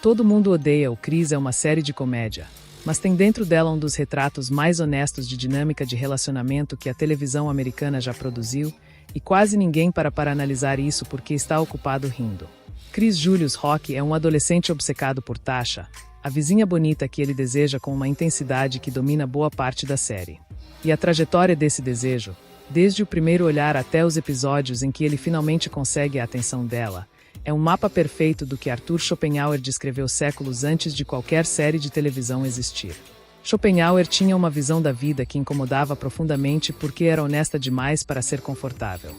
Todo mundo odeia o Chris é uma série de comédia, mas tem dentro dela um dos retratos mais honestos de dinâmica de relacionamento que a televisão americana já produziu, e quase ninguém para analisar isso porque está ocupado rindo. Chris Julius Rock é um adolescente obcecado por Tasha, a vizinha bonita que ele deseja com uma intensidade que domina boa parte da série. E a trajetória desse desejo, desde o primeiro olhar até os episódios em que ele finalmente consegue a atenção dela, é um mapa perfeito do que Arthur Schopenhauer descreveu séculos antes de qualquer série de televisão existir. Schopenhauer tinha uma visão da vida que incomodava profundamente porque era honesta demais para ser confortável.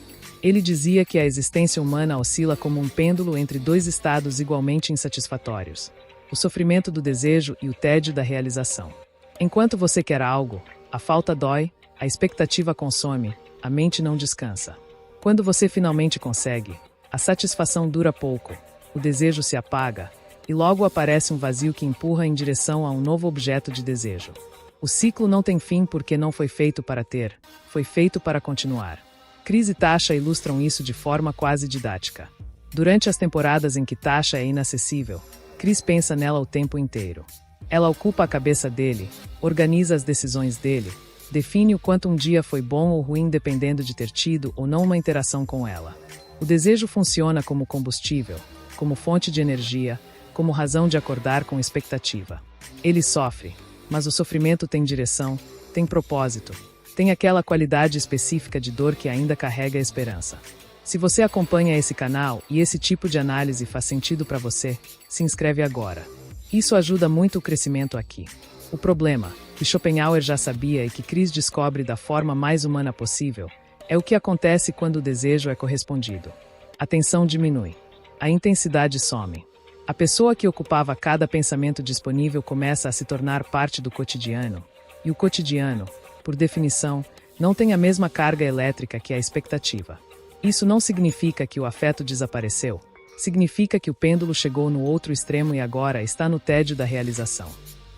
Ele dizia que a existência humana oscila como um pêndulo entre dois estados igualmente insatisfatórios: o sofrimento do desejo e o tédio da realização. Enquanto você quer algo, a falta dói, a expectativa consome, a mente não descansa. Quando você finalmente consegue, a satisfação dura pouco, o desejo se apaga, e logo aparece um vazio que empurra em direção a um novo objeto de desejo. O ciclo não tem fim porque não foi feito para ter, foi feito para continuar. Chris e Tasha ilustram isso de forma quase didática. Durante as temporadas em que Tasha é inacessível, Chris pensa nela o tempo inteiro. Ela ocupa a cabeça dele, organiza as decisões dele, define o quanto um dia foi bom ou ruim dependendo de ter tido ou não uma interação com ela. O desejo funciona como combustível, como fonte de energia, como razão de acordar com expectativa. Ele sofre, mas o sofrimento tem direção, tem propósito, tem aquela qualidade específica de dor que ainda carrega a esperança. Se você acompanha esse canal e esse tipo de análise faz sentido para você, se inscreve agora. Isso ajuda muito o crescimento aqui. O problema, que Schopenhauer já sabia e que Chris descobre da forma mais humana possível, é o que acontece quando o desejo é correspondido. A tensão diminui. A intensidade some. A pessoa que ocupava cada pensamento disponível começa a se tornar parte do cotidiano, e o cotidiano, por definição, não tem a mesma carga elétrica que a expectativa. Isso não significa que o afeto desapareceu, significa que o pêndulo chegou no outro extremo e agora está no tédio da realização.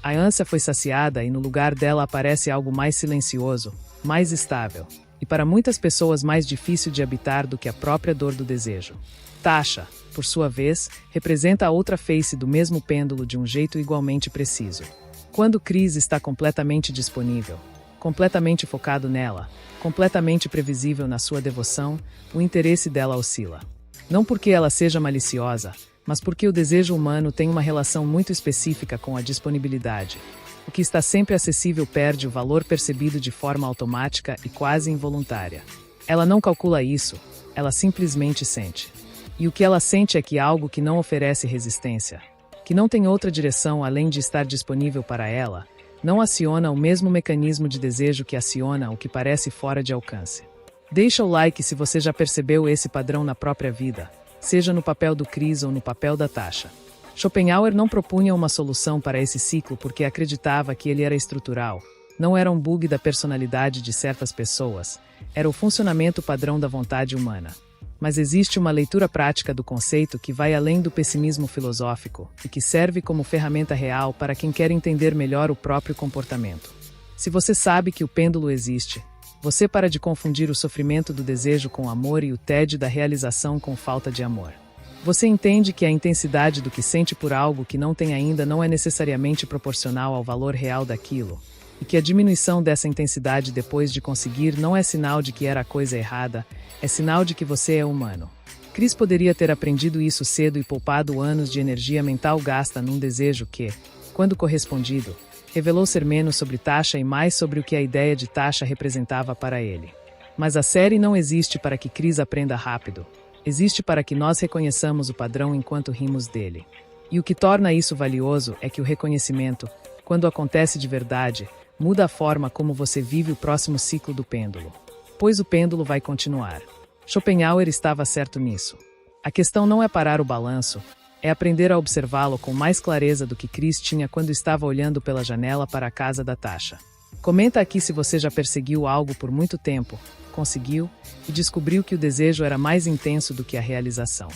A ânsia foi saciada e no lugar dela aparece algo mais silencioso, mais estável, e para muitas pessoas mais difícil de habitar do que a própria dor do desejo. Tasha, por sua vez, representa a outra face do mesmo pêndulo de um jeito igualmente preciso. Quando Chris está completamente disponível, completamente focado nela, completamente previsível na sua devoção, o interesse dela oscila. Não porque ela seja maliciosa, mas porque o desejo humano tem uma relação muito específica com a disponibilidade. O que está sempre acessível perde o valor percebido de forma automática e quase involuntária. Ela não calcula isso, ela simplesmente sente. E o que ela sente é que algo que não oferece resistência, que não tem outra direção além de estar disponível para ela, não aciona o mesmo mecanismo de desejo que aciona o que parece fora de alcance. Deixa o like se você já percebeu esse padrão na própria vida, seja no papel do Chris ou no papel da Tasha. Schopenhauer não propunha uma solução para esse ciclo porque acreditava que ele era estrutural, não era um bug da personalidade de certas pessoas, era o funcionamento padrão da vontade humana. Mas existe uma leitura prática do conceito que vai além do pessimismo filosófico e que serve como ferramenta real para quem quer entender melhor o próprio comportamento. Se você sabe que o pêndulo existe, você para de confundir o sofrimento do desejo com amor e o tédio da realização com falta de amor. Você entende que a intensidade do que sente por algo que não tem ainda não é necessariamente proporcional ao valor real daquilo, e que a diminuição dessa intensidade depois de conseguir não é sinal de que era a coisa errada, é sinal de que você é humano. Chris poderia ter aprendido isso cedo e poupado anos de energia mental gasta num desejo que, quando correspondido, revelou ser menos sobre Tasha e mais sobre o que a ideia de Tasha representava para ele. Mas a série não existe para que Chris aprenda rápido. Existe para que nós reconheçamos o padrão enquanto rimos dele. E o que torna isso valioso é que o reconhecimento, quando acontece de verdade, muda a forma como você vive o próximo ciclo do pêndulo. Pois o pêndulo vai continuar. Schopenhauer estava certo nisso. A questão não é parar o balanço, é aprender a observá-lo com mais clareza do que Chris tinha quando estava olhando pela janela para a casa da Tasha. Comenta aqui se você já perseguiu algo por muito tempo, conseguiu, e descobriu que o desejo era mais intenso do que a realização.